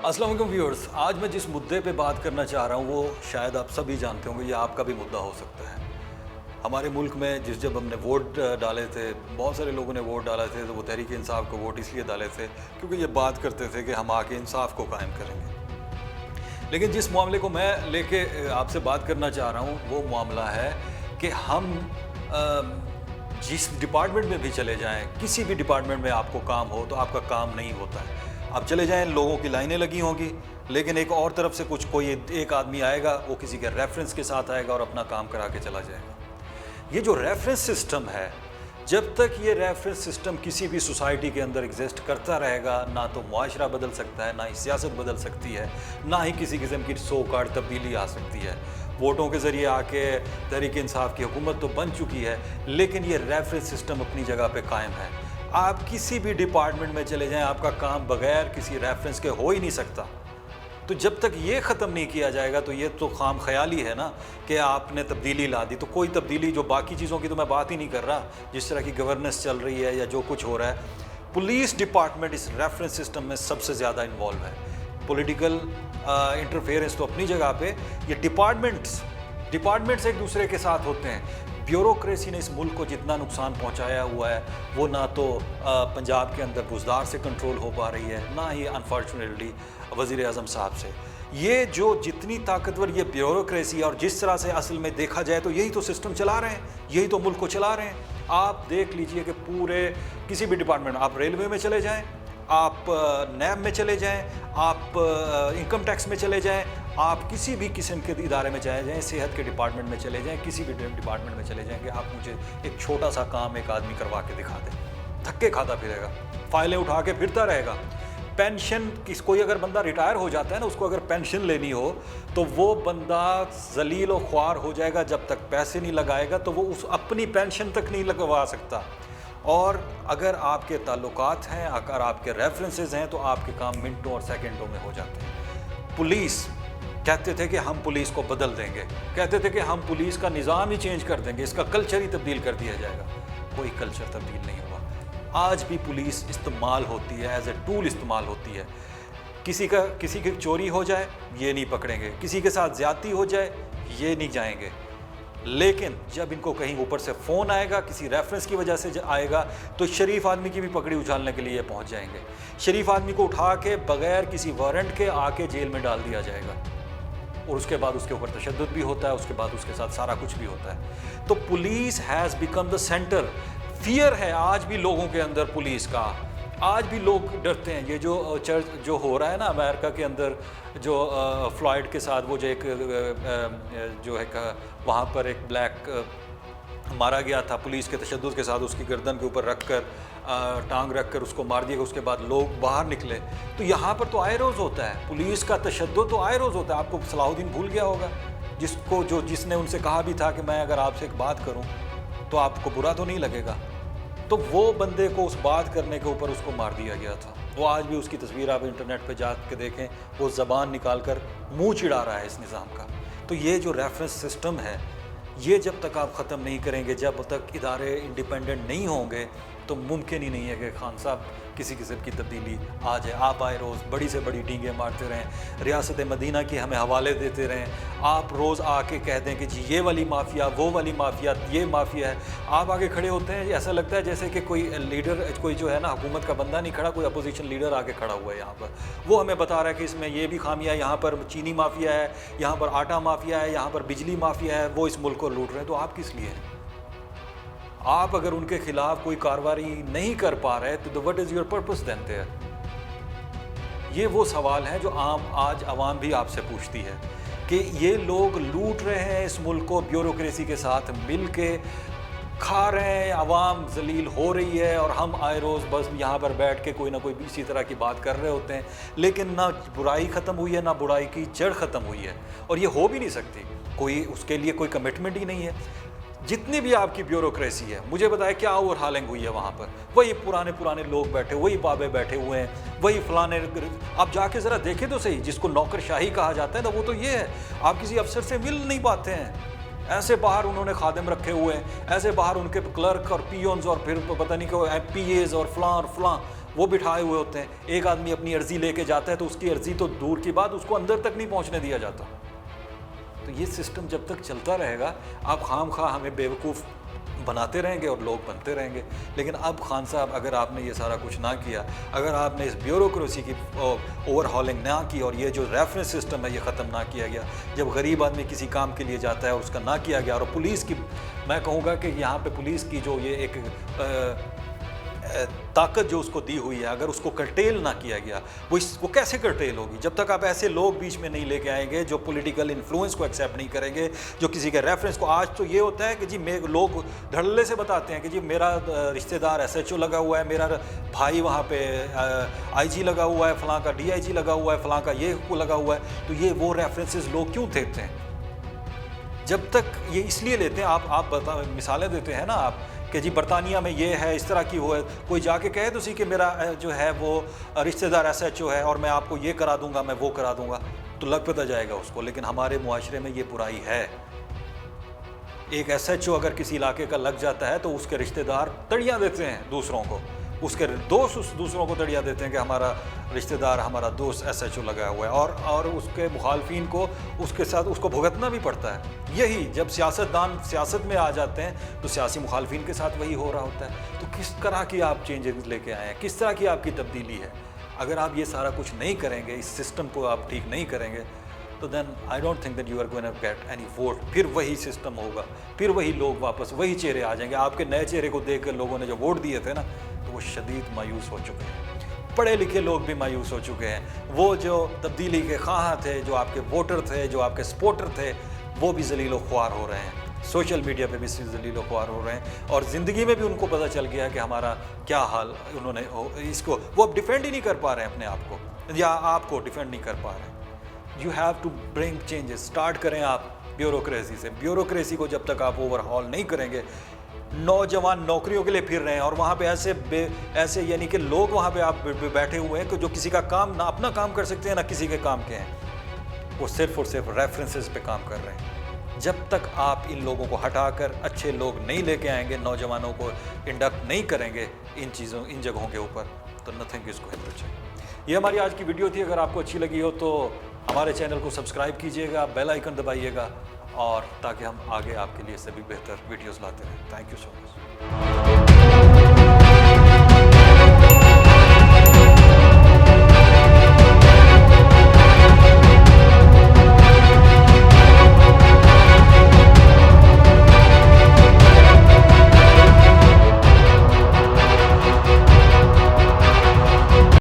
السلام علیکم ویورز، آج میں جس مدعے پہ بات کرنا چاہ رہا ہوں وہ شاید آپ سبھی جانتے ہوں گے، یہ آپ کا بھی مدعا ہو سکتا ہے۔ ہمارے ملک میں جب ہم نے ووٹ ڈالے تھے، بہت سارے لوگوں نے ووٹ ڈالے تھے، تو وہ تحریک انصاف کو ووٹ اس لیے ڈالے تھے کیونکہ یہ بات کرتے تھے کہ ہم آ کے انصاف کو قائم کریں گے۔ لیکن جس معاملے کو میں لے کے آپ سے بات کرنا چاہ رہا ہوں وہ معاملہ ہے کہ ہم جس ڈپارٹمنٹ میں بھی چلے جائیں، کسی بھی ڈپارٹمنٹ میں آپ کو کام ہو تو آپ کا کام نہیں ہوتا ہے۔ آپ چلے جائیں، لوگوں کی لائنیں لگی ہوں گی، لیکن ایک اور طرف سے کوئی ایک آدمی آئے گا، وہ کسی کے ریفرنس کے ساتھ آئے گا اور اپنا کام کرا کے چلا جائے گا۔ یہ جو ریفرنس سسٹم ہے، جب تک یہ ریفرنس سسٹم کسی بھی سوسائٹی کے اندر ایگزسٹ کرتا رہے گا، نہ تو معاشرہ بدل سکتا ہے، نہ ہی سیاست بدل سکتی ہے، نہ ہی کسی قسم کی سو کارڈ تبدیلی آ سکتی ہے۔ ووٹوں کے ذریعے آ کے تحریک انصاف کی حکومت تو بن چکی ہے، لیکن یہ ریفرنس سسٹم اپنی جگہ پہ قائم ہے۔ آپ کسی بھی ڈپارٹمنٹ میں چلے جائیں، آپ کا کام بغیر کسی ریفرنس کے ہو ہی نہیں سکتا۔ تو جب تک یہ ختم نہیں کیا جائے گا تو یہ تو خام خیالی ہے نا کہ آپ نے تبدیلی لا دی۔ تو کوئی تبدیلی، جو باقی چیزوں کی تو میں بات ہی نہیں کر رہا، جس طرح کی گورننس چل رہی ہے یا جو کچھ ہو رہا ہے، پولیس ڈپارٹمنٹ اس ریفرنس سسٹم میں سب سے زیادہ انوالو ہے۔ پولیٹیکل انٹرفیئرنس تو اپنی جگہ پہ، یہ ڈپارٹمنٹس ایک دوسرے کے ساتھ ہوتے ہیں۔ بیوروکریسی نے اس ملک کو جتنا نقصان پہنچایا ہوا ہے، وہ نہ تو پنجاب کے اندر بزدار سے کنٹرول ہو پا رہی ہے، نہ ہی انفارچونیٹلی وزیر اعظم صاحب سے۔ یہ جو جتنی طاقتور یہ بیوروکریسی، اور جس طرح سے اصل میں دیکھا جائے تو یہی تو سسٹم چلا رہے ہیں، یہی تو ملک کو چلا رہے ہیں۔ آپ دیکھ لیجئے کہ پورے کسی بھی ڈپارٹمنٹ، آپ ریلوے میں چلے جائیں، آپ نیب میں چلے جائیں، آپ انکم ٹیکس میں چلے جائیں، آپ کسی بھی قسم کے ادارے میں چلے جائیں، صحت کے ڈپارٹمنٹ میں چلے جائیں، کسی بھی ڈپارٹمنٹ میں چلے جائیں کہ آپ مجھے ایک چھوٹا سا کام ایک آدمی کروا کے دکھا دیں، دھکے کھاتا پھرے گا، فائلیں اٹھا کے پھرتا رہے گا۔ پینشن، کوئی اگر بندہ ریٹائر ہو جاتا ہے نا، اس کو اگر پینشن لینی ہو تو وہ بندہ ذلیل و خوار ہو جائے گا، جب تک پیسے نہیں لگائے گا تو وہ اپنی پینشن تک نہیں لگوا سکتا۔ اور اگر آپ کے تعلقات ہیں، اگر آپ کے ریفرنسز ہیں، تو آپ کے کام منٹوں اور سیکنڈوں میں ہو جاتے ہیں۔ پولیس کہتے تھے کہ ہم پولیس کو بدل دیں گے، کہتے تھے کہ ہم پولیس کا نظام ہی چینج کر دیں گے، اس کا کلچر ہی تبدیل کر دیا جائے گا۔ کوئی کلچر تبدیل نہیں ہوا۔ آج بھی پولیس استعمال ہوتی ہے، ایز اے ٹول استعمال ہوتی ہے۔ کسی کی چوری ہو جائے، یہ نہیں پکڑیں گے، کسی کے ساتھ زیادتی ہو جائے، یہ نہیں جائیں گے۔ لیکن جب ان کو کہیں اوپر سے فون آئے گا، کسی ریفرنس کی وجہ سے آئے گا، تو شریف آدمی کی بھی پکڑی اچھالنے کے لیے پہنچ جائیں گے۔ شریف آدمی کو اٹھا کے بغیر کسی وارنٹ کے آ کے جیل میں ڈال دیا جائے گا، اور اس کے بعد اس کے اوپر تشدد بھی ہوتا ہے، اس کے بعد اس کے ساتھ سارا کچھ بھی ہوتا ہے۔ تو police has become the centre. Fear ہے آج بھی لوگوں کے اندر پولیس کا، آج بھی لوگ ڈرتے ہیں۔ یہ جو ہو رہا ہے نا امریکہ کے اندر، جو فلائڈ کے ساتھ وہ جو ایک وہاں پر ایک بلیک مارا گیا تھا پولیس کے تشدد کے ساتھ، اس کی گردن کے اوپر رکھ کر ٹانگ رکھ کر اس کو مار دیا گیا، اس کے بعد لوگ باہر نکلے۔ تو یہاں پر تو آئے روز ہوتا ہے پولیس کا تشدد، تو آئے روز ہوتا ہے۔ آپ کو صلاح الدین بھول گیا ہوگا، جس نے ان سے کہا بھی تھا کہ میں اگر آپ سے ایک بات کروں تو آپ کو برا تو نہیں لگے گا، تو وہ بندے کو اس بات کرنے کے اوپر اس کو مار دیا گیا تھا۔ وہ آج بھی اس کی تصویر آپ انٹرنیٹ پہ جا کے دیکھیں، وہ زبان نکال کر منہ چڑھا رہا ہے اس نظام کا۔ تو یہ جو ریفرنس سسٹم ہے، یہ جب تک آپ ختم نہیں کریں گے، جب تک ادارے انڈیپینڈنٹ نہیں ہوں گے، تو ممکن ہی نہیں ہے کہ خان صاحب کسی قسم کی تبدیلی آ جائے۔ آپ آئے روز بڑی سے بڑی ڈینگیں مارتے رہیں، ریاست مدینہ کی ہمیں حوالے دیتے رہیں، آپ روز آ کے کہہ دیں کہ جی یہ والی مافیا، وہ والی مافیا، یہ مافیا ہے۔ آپ آگے کھڑے ہوتے ہیں، ایسا لگتا ہے جیسے کہ کوئی لیڈر، کوئی جو ہے نا حکومت کا بندہ نہیں کھڑا، کوئی اپوزیشن لیڈر آ کے کھڑا ہوا ہے یہاں پر۔ وہ ہمیں بتا رہا ہے کہ اس میں یہ بھی خامیاں ہے، یہاں پر چینی مافیا ہے، یہاں پر آٹا مافیا ہے، یہاں پر بجلی مافیا ہے، وہ اس ملک کو لوٹ رہے ہیں۔ تو آپ کس لیے ہیں؟ آپ اگر ان کے خلاف کوئی کارروائی نہیں کر پا رہے تو what is your purpose then there؟ یہ وہ سوال ہے جو آج عوام بھی آپ سے پوچھتی ہے کہ یہ لوگ لوٹ رہے ہیں اس ملک کو، بیوروکریسی کے ساتھ مل کے کھا رہے ہیں، عوام ذلیل ہو رہی ہے، اور ہم آئے روز بس یہاں پر بیٹھ کے کوئی نہ کوئی اسی طرح کی بات کر رہے ہوتے ہیں، لیکن نہ برائی ختم ہوئی ہے، نہ برائی کی جڑ ختم ہوئی ہے، اور یہ ہو بھی نہیں سکتی۔ کوئی اس کے لیے کوئی کمٹمنٹ ہی نہیں ہے۔ جتنی بھی آپ کی بیوروکریسی ہے، مجھے بتائیں کیا اوور ہالنگ ہوئی ہے وہاں پر؟ وہی پرانے لوگ بیٹھے، وہی بابے بیٹھے ہوئے ہیں، وہی فلانے۔ آپ جا کے ذرا دیکھیں تو صحیح، جس کو نوکر شاہی کہا جاتا ہے نا، وہ تو یہ ہے۔ آپ کسی افسر سے مل نہیں پاتے ہیں، ایسے باہر انہوں نے خادم رکھے ہوئے ہیں، ایسے باہر ان کے کلرک اور پیونز اور پھر پتہ نہیں کہ پی ایز اور فلاں، وہ بٹھائے ہوئے ہوتے ہیں. ایک آدمی اپنی عرضی لے کے جاتا ہے تو اس کی عرضی تو دور کی بات اس کو اندر تک نہیں پہنچنے دیا جاتا. تو یہ سسٹم جب تک چلتا رہے گا آپ خام خواہ ہمیں بیوقوف بناتے رہیں گے اور لوگ بنتے رہیں گے. لیکن اب خان صاحب اگر آپ نے یہ سارا کچھ نہ کیا, اگر آپ نے اس بیوروکریسی کی اوور ہالنگ نہ کی اور یہ جو ریفرنس سسٹم ہے یہ ختم نہ کیا گیا, جب غریب آدمی کسی کام کے لیے جاتا ہے اور اس کا نہ کیا گیا, اور پولیس کی میں کہوں گا کہ یہاں پہ پولیس کی جو یہ ایک طاقت جو اس کو دی ہوئی ہے, اگر اس کو کرٹیل نہ کیا گیا, وہ کیسے کرٹیل ہوگی جب تک آپ ایسے لوگ بیچ میں نہیں لے کے آئیں گے جو پولیٹیکل انفلوئنس کو ایکسیپٹ نہیں کریں گے, جو کسی کے ریفرنس کو. آج تو یہ ہوتا ہے کہ جی لوگ دھڑلے سے بتاتے ہیں کہ جی میرا رشتہ دار ایس ایچ او لگا ہوا ہے, میرا بھائی وہاں پہ آئی جی لگا ہوا ہے, فلاں کا ڈی آئی جی لگا ہوا ہے, فلاں کا یہ لگا ہوا ہے. تو یہ وہ ریفرنسز لوگ کیوں دیتے ہیں؟ جب تک یہ اس لیے لیتے ہیں, آپ مثالیں دیتے ہیں نا آپ کہ جی برطانیہ میں یہ ہے, اس طرح کی وہ ہے. کوئی جا کے کہے تو سی کہ میرا جو ہے وہ رشتہ دار ایس ایچ او ہے اور میں آپ کو یہ کرا دوں گا, میں وہ کرا دوں گا, تو لگ پتہ جائے گا اس کو. لیکن ہمارے معاشرے میں یہ برائی ہے. ایک ایس ایچ او اگر کسی علاقے کا لگ جاتا ہے تو اس کے رشتہ دار تڑیاں دیتے ہیں دوسروں کو, اس کے دوست دوسروں کو تڑیا دیتے ہیں کہ ہمارا رشتہ دار, ہمارا دوست ایس ایچ او لگا ہوا ہے, اور اس کے مخالفین کو اس کے ساتھ اس کو بھگتنا بھی پڑتا ہے. یہی جب سیاستدان سیاست میں آ جاتے ہیں تو سیاسی مخالفین کے ساتھ وہی ہو رہا ہوتا ہے. تو کس طرح کی آپ چینجز لے کے آئے ہیں, کس طرح کی آپ کی تبدیلی ہے؟ اگر آپ یہ سارا کچھ نہیں کریں گے, اس سسٹم کو آپ ٹھیک نہیں کریں گے, تو then I don't think that you are going to get any vote. پھر وہی سسٹم ہوگا, پھر وہی لوگ واپس وہی چہرے آ جائیں گے. آپ کے نئے چہرے کو دیکھ کر لوگوں نے جو ووٹ دیے تھے نا, تو وہ شدید مایوس ہو چکے ہیں. پڑھے لکھے لوگ بھی مایوس ہو چکے ہیں. وہ جو تبدیلی کے خواہاں تھے, جو آپ کے ووٹر تھے, جو آپ کے سپورٹر تھے, وہ بھی ذلیل و خوار ہو رہے ہیں. سوشل میڈیا پہ بھی ذلیل و خوار ہو رہے ہیں, اور زندگی میں بھی ان کو پتہ چل گیا کہ ہمارا کیا حال. انہوں نے اس کو وہ اب ڈیفینڈ ہی نہیں کر پا رہے ہیں اپنے آپ کو, یا آپ کو ڈیفینڈ نہیں کر پا رہے ہیں. You have to bring changes. Start کریں آپ بیوروکریسی سے. بیوروکریسی کو جب تک آپ اوور ہال نہیں کریں گے, نوجوان نوکریوں کے لیے پھر رہے ہیں, اور وہاں پہ ایسے یعنی کہ لوگ وہاں پہ آپ بیٹھے ہوئے ہیں کہ جو کسی کا کام نہ اپنا کام کر سکتے ہیں نہ کسی کے کام کے ہیں, وہ صرف اور صرف ریفرنسز پہ کام کر رہے ہیں. جب تک آپ ان لوگوں کو ہٹا کر اچھے لوگ نہیں لے کے آئیں گے, نوجوانوں کو انڈکٹ نہیں کریں گے ان جگہوں کے اوپر, تو nothing is going to change. یہ ہماری آج کی ویڈیو تھی. اگر آپ کو اچھی لگی ہو تو ہمارے چینل کو سبسکرائب کیجیے گا, بیل آئیکن دبائیے گا, اور تاکہ ہم آگے آپ کے لیے سبھی بہتر ویڈیوز لاتے رہیں. Thank you so much.